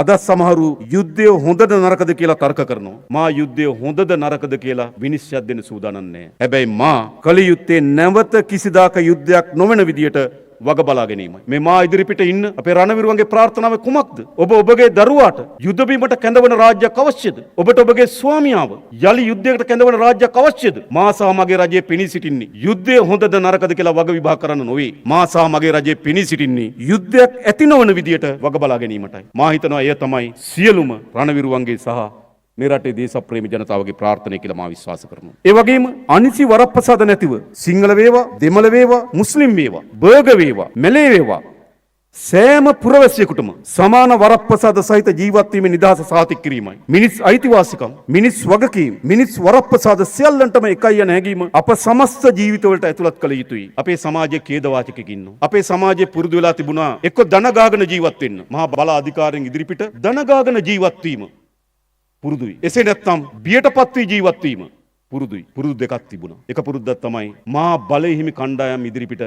අද සමහරු යුද්ධය හොඳද නරකද කියලා තර්ක කරනවා. මා යුද්ධය හොඳද නරකද කියලා විනිශ්චයක් දෙන්න සූදානම් නැහැ. හැබැයි මා කල යුත්තේ නැවත කිසිදාක යුද්ධයක් නොවන විදියට වග බලා ගැනීමයි. මේ මා ඉදිරිපිට ඉන්න අපේ රණවිරුවන්ගේ ප්‍රාර්ථනාව කුමක්ද? ඔබගේ දරුවාට යුද බිමට කැඳවන රාජ්‍යයක් අවශ්‍යද? ඔබට ඔබගේ ස්වාමියාව යලි යුද්ධයකට කැඳවන රාජ්‍යයක් අවශ්‍යද? මා සහ මගේ රජයේ පෙනී සිටින්නේ යුද්ධය හොඳද නරකද කියලා වග විභාග කරන්න නොවේ. මා සහ මගේ රජයේ පෙනී සිටින්නේ යුද්ධයක් ඇති නොවන විදියට වග බලා ගැනීමටයි. මා හිතනවා එය තමයි සියලුම රණවිරුවන්ගේ සහ මේ රටේ දේශප්‍රේමී ජනතාවගේ ප්‍රාර්ථනාව කියලා මා විශ්වාස කරනවා. ඒ වගේම අනිසි වරප්‍රසාද නැතිව සිංහල වේවා, දෙමළ වේවා, මුස්ලිම් වේවා, බර්ග වේවා, මැලේ වේවා සෑම පුරවැසියෙකුටම සමාන වරප්‍රසාද සහිත ජීවත් වීමේ නිදහස සාතික කිරීමයි. මිනිස් අයිතිවාසිකම්, මිනිස් වගකීම්, මිනිස් වරප්‍රසාද සියල්ලන්ටම එකයි යන හැඟීම අප සමස්ත ජීවිතවලට ඇතුළත් කළ යුතුයි. අපේ සමාජයේ ඛේදවාචකෙක ඉන්නවා. අපේ සමාජයේ පුරුදු වෙලා තිබුණා එක්ක ධන ගාගෙන ජීවත් වෙන්න. මහා බල අධිකාරියෙන් ඉදිරිපිට ධන ගාගෙන ජීවත් වීම පුරුදුයි. එසේ නැත්නම් බියටපත් වී ජීවත් වීම පුරුදුයි. පුරුදු දෙකක් තිබුණා. එක පුරුද්දක් තමයි මහා බලය හිමි කණ්ඩායම් ඉදිරිපිට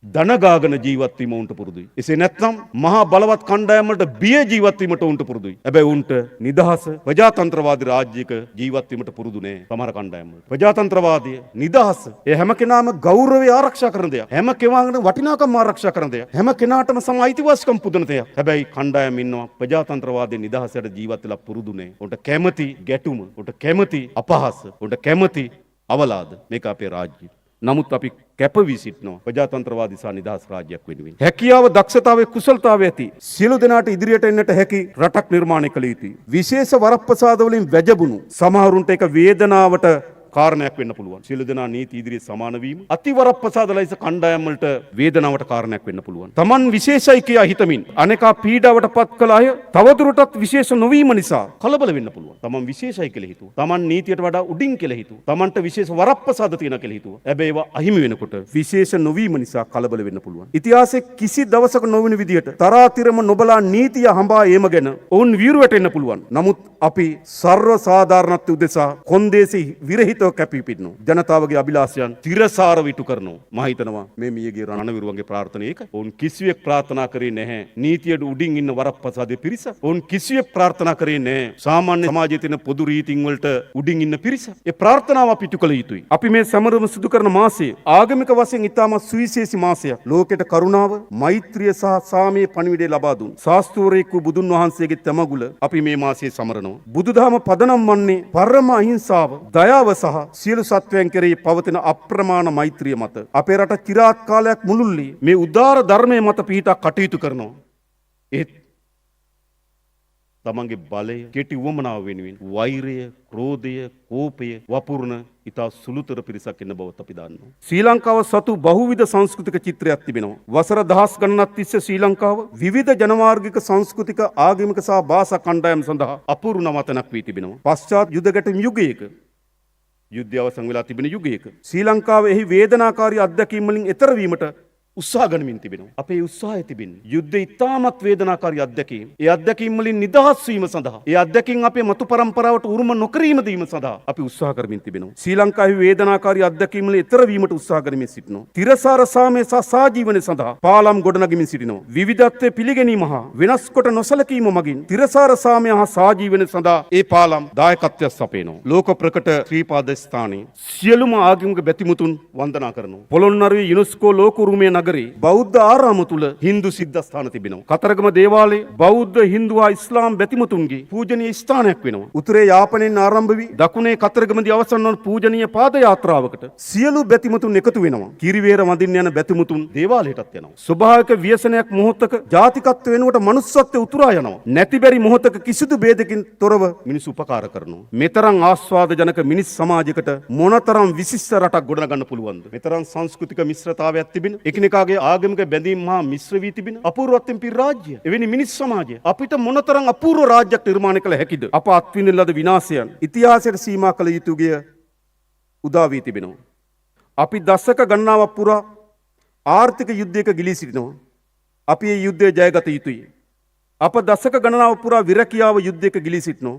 ධන ගාගෙන ජීවත් වීම උන්ට පුරුදුයි. එසේ නැත්නම් මහා බලවත් කණ්ඩායම් වලට බිය ජීවත් වීමට උන්ට පුරුදුයි. හැබැයි උන්ට නිදහස ප්‍රජාතන්ත්‍රවාදී රාජ්‍යයක ජීවත් වීමට පුරුදු නෑ සමහර කණ්ඩායම් වල. ප්‍රජාතන්ත්‍රවාදය නිදහස ඒ හැම කෙනාම ගෞරවය ආරක්ෂා කරන දෙයක්. හැම කෙනාගේම වටිනාකම් ආරක්ෂා කරන දෙයක්. හැම කෙනාටම සම අයිතිවාසිකම් පුදන දෙයක්. හැබැයි කණ්ඩායම් ඉන්නවා ප්‍රජාතන්ත්‍රවාදී නිදහසට ජීවත් වෙලා පුරුදු නෑ. උන්ට කැමති ගැටුම, උන්ට කැමති අපහාස, උන්ට කැමති අවලාද. මේක අපේ රාජ්‍යය. නමුත් අපි කැපවී සිටිනවා ප්‍රජාතන්ත්‍රවාදී සහ නිදහස් රාජ්‍යයක් වෙනුවෙන්. හැකියාව, දක්ෂතාවය, කුසලතාවය ඇති සියලු දෙනාට ඉදිරියට එන්නට හැකි රටක් නිර්මාණය කළ යුතුයි. විශේෂ වරප්‍රසාද වලින් වැජබුණු සමහරුන්ට ඒක වේදනාවට කාරණයක් වෙන්න පුළුවන්. සියලු දෙනා නීති ඉදිරියේ සමාන වීම අතිවරප්‍රසාද ලයිස කණ්ඩායම් වලට වේදනාවට කාරණයක් වෙන්න පුළුවන්. Taman විශේෂයි කියා හිතමින් අනේකා පීඩාවට පත් කළ අය තවදුරටත් විශේෂ නොවීම නිසා කලබල වෙන්න පුළුවන්. Taman විශේෂයි කියලා හිතුවා. Taman නීතියට වඩා උඩින් කියලා හිතුවා. Tamanට විශේෂ වරප්‍රසාද තියෙනවා කියලා හිතුවා. හැබැයි ඒවා අහිමි වෙනකොට විශේෂ නොවීම නිසා කලබල වෙන්න පුළුවන්. ඉතිහාසයේ කිසි දවසක නොවන විදියට තරාතිරම නොබලා නීතිය හඹා ඒම ගැන ඔවුන් වීරුවට එන්න පුළුවන්. නමුත් අපි සර්ව සාධාරණත්වය උදෙසා කොන්දේසි විරහිත කැපී පිටිනු ජනතාවගේ අභිලාෂයන් තිරසාරව ඉටු කරනවා. මම හිතනවා මේ මියගේ රණවිරුවන්ගේ ප්‍රාර්ථනාව ඒක. ඔවුන් කිසිවෙක් ප්‍රාර්ථනා කරේ නැහැ නීතියට උඩින් ඉන්න වරප්‍රසාදයේ පිරිස. ඔවුන් කිසිවෙක් ප්‍රාර්ථනා කරේ නැහැ සාමාන්‍ය සමාජයේ තියෙන පොදු රීතීන් වලට උඩින් ඉන්න පිරිස. ඒ ප්‍රාර්ථනාව අපි ඉටු කළ යුතුයි. අපි මේ සමරම සිදු කරන මාසය ආගමික වශයෙන් ඉතාමත් සුවිශේෂී මාසයක්. ලෝකෙට කරුණාව, මෛත්‍රිය සහ සාමයේ පණිවිඩය ලබා දුන් ශාස්ත්‍රූරයෙකු බුදුන් වහන්සේගේ තැමගුල අපි මේ මාසයේ සමරනවා. බුදුදහම පදනම් වන්නේ පරම අහිංසාව, දයාව සහ සියලු සත්වයන් කෙරෙහි පවතින අප්‍රමාණ මෛත්‍රිය මත. අපේ රට চিරාත් කාලයක් මුළුල්ලේ මේ උදාර ධර්මයේ මත පිහිටා කටයුතු කරනවා. ඒත් තමන්ගේ බලය, කෙටි උවමනාව වෙනුවෙන් වෛරය, ක්‍රෝධය, කෝපය වපුරන ඉතා සුළුතර පිරිසක් ඉන්න බවත් අපි දන්නවා. ශ්‍රී ලංකාව සතු බහුවිධ සංස්කෘතික චිත්‍රයක් තිබෙනවා. වසර දහස් ගණනක් තිස්සේ ශ්‍රී ලංකාව විවිධ ජනමාර්ගික සංස්කෘතික ආගමික සහ භාෂා කණ්ඩායම් සඳහා අපූර්ව නවතනක් වී තිබෙනවා. පශ්චාත් යුද ගැටුම් යුගයක යුද්ධය අවසන් වෙලා තිබෙන යුගයක ශ්‍රී ලංකාව එහි වේදනාකාරී අත්දැකීම් වලින් එතර වීමට උත්සාහ ගනිමින් තිබෙනවා. අපේ උත්සාහය තිබෙන්නේ යුද්ධය ඉතාමත් වේදනාකාරී අත්දැකීම්. ඒ අත්දැකීම් වලින් නිදහස් වීම සඳහා, ඒ අත්දැකීම් අපේ මතු පරම්පරාවට උරුම නොකිරීම දීම සඳහා අපි උත්සාහ කරමින් තිබෙනවා. ශ්‍රී ලංකාවේ වේදනාකාරී අත්දැකීම් වලින් එතර වීමට උත්සාහ කරමින් සිටිනවා. තිරසාර සාමය සහ සාජීවනය සඳහා පාලම් ගොඩනගමින් සිටිනවා. විවිධත්වයේ පිළිගැනීම හා වෙනස් කොට නොසලකීම මගින් තිරසාර සාමය හා සාජීවනය සඳහා ඒ පාලම් දායකත්වයක් සපයනවා. ලෝක ප්‍රකට ශ්‍රීපාද ස්ථානයේ සියලුම ආගමික බැතිමුතුන් වන්දනා කරනවා. පොළොන්නරුවේ යුනෙස්කෝ ලෝක උරුමය නගරේ බෞද්ධ ආරාම තුල හින්දු සිද්ධාස්ථාන තිබෙනවා. කතරගම දේවාලයේ බෞද්ධ, හින්දු හා ඉස්ලාම් බැතිමතුන්ගේ පූජනීය ස්ථානයක් වෙනවා. උතුරේ යාපනයෙන් ආරම්භ වී දකුණේ කතරගමදී අවසන් වන පූජනීය පාද යාත්‍රාවකට සියලු බැතිමතුන් එකතු වෙනවා. කිරිවේර වඳින්න යන බැතිමතුන් දේවාලයටත් යනවා. ස්වභාවික ව්‍යසනයක් මොහොතක ජාතිකත්ව වෙනුවට මනුස්සත්වය උතුරා යනවා. නැතිබැරි මොහොතක කිසිදු ભેදකින් තොරව මිනිස්සු උපකාර කරනවා. මෙතරම් ආස්වාදජනක මිනිස් සමාජයකට මොනතරම් විශිෂ්ට රටක් ගොඩනගන්න පුළුවන්ද? මෙතරම් සංස්කෘතික මිශ්‍රතාවයක් තිබෙන එකිනෙකාගේ ආගමික බැඳීම් මහා මිශ්‍ර වී තිබෙන අපූර්වත්වයෙන් පිරි රාජ්‍ය. එවැනි මිනිස් සමාජය අපිට මොනතරම් අපූර්ව රාජ්‍යයක් නිර්මාණය කළ හැකිද? අප අත්විඳින ලද විනාශයන් ඉතිහාසයට සීමා කළ යුතු ගිය උදා වී තිබෙනවා. අපි දශක ගණනාවක් පුරා ආර්ථික යුද්ධයක ගිලී සිටිනවා. අපි මේ යුද්ධය ජයගත යුතුයි. අප දශක ගණනාවක් පුරා විරකියාව යුද්ධයක ගිලී සිටිනවා.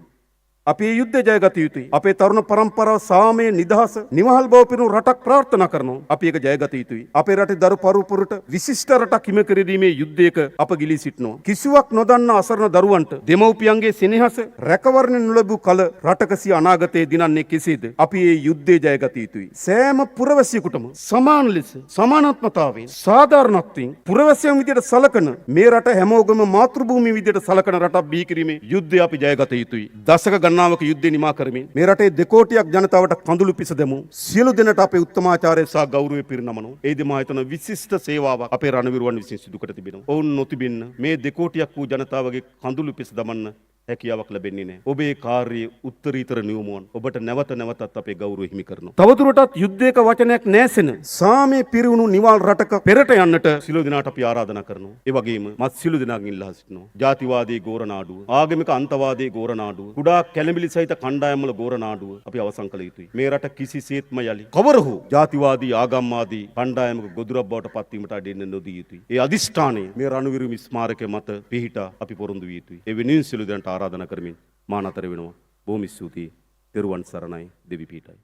අපි මේ යුද්ධය ජයගත යුතුයි. අපේ තරුණ පරම්පරාව සාමය නිදහස නිවහල් බව පිරුණු රටක් ප්‍රාර්ථනා කරනවා. අපි ඒක ජයගත යුතුයි. අපේ රටේ දරු පරපුරට විශිෂ්ට රටක් හිමි කර දීමේ යුද්ධයක අප ගිලී සිටිනවා. කිසිවක් නොදන්නා අසරණ දරුවන්ට දෙමව්පියන්ගේ සෙනෙහස රැකවරණය නොලැබූ කල රටක සිය අනාගතය දිනන්නේ කෙසේද? අපි මේ යුද්ධය ජයගත යුතුයි. සෑම පුරවැසියෙකුටම සමාන ලෙස සමානාත්මතාවයෙන් සාධාරණත්වයෙන් පුරවැසියන් විදියට සලකන මේ රට හැමෝගම මාතෘභූමිය විදියට සලකන රටක් බිහි කිරීමේ යුද්ධය අපි ජයගත යුතුයි. දශක ගණනාවක යුද්ධය නිමා කරමින් මේ රටේ දෙකෝටියක් ජනතාවට කඳුළු පිස දෙමු. සියලු දෙනාට අපේ උත්තමාචාරය සහ ගෞරවය පිරිනමනු. ඒ දේ මා හිතන විශිෂ්ට සේවාවක් අපේ රණවිරුවන් විසින් සිදු කර තිබෙනවා. ඔවුන් නොතිබෙන්න මේ දෙකෝටියක් වූ ජනතාවගේ කඳුළු පිස දමන්න හැකියාවක් ලැබෙන්නේ නැහැ. ඔබේ කාර්යයේ උත්තරීතර නියමුවන් ඔබට නැවත නැවතත් අපේ ගෞරවය හිමි කරනවා. තවදුරටත් යුද්ධයක වචනයක් නැසෙන සාමයේ පිරිවුණු නිවාල් රටක පෙරට යන්නට සියලු දෙනාට අපි ආරාධනා කරනවා. ඒ වගේම මත් සියලු දෙනාගෙන් ඉල්ලා සිටිනවා. ජාතිවාදී ගෝරනාඩුව, ආගමික අන්තවාදී ගෝරනාඩුව, කුඩා කැළඹිලි සහිත කණ්ඩායම්වල ගෝරනාඩුව අපි අවසන් කළ යුතුයි. මේ රට කිසිසේත්ම යලි කවරහු ජාතිවාදී ආගම්වාදී කණ්ඩායමක ගොදුරක් බවට පත්වීමට අඩෙන්න නොදී යුතුයි. ඒ අදිෂ්ඨානය මේ රණවිරු ස්මාරකය මත පිහිටා අපි පොරොන්දු විය යුතුයි. ඒ වෙනුවෙන් සියලු දෙනාට ආරාධනා කරමින් මා නතර වෙනවා. බොහොම ස්තුතියි. තෙරුවන් සරණයි. දෙවි පීඨයි.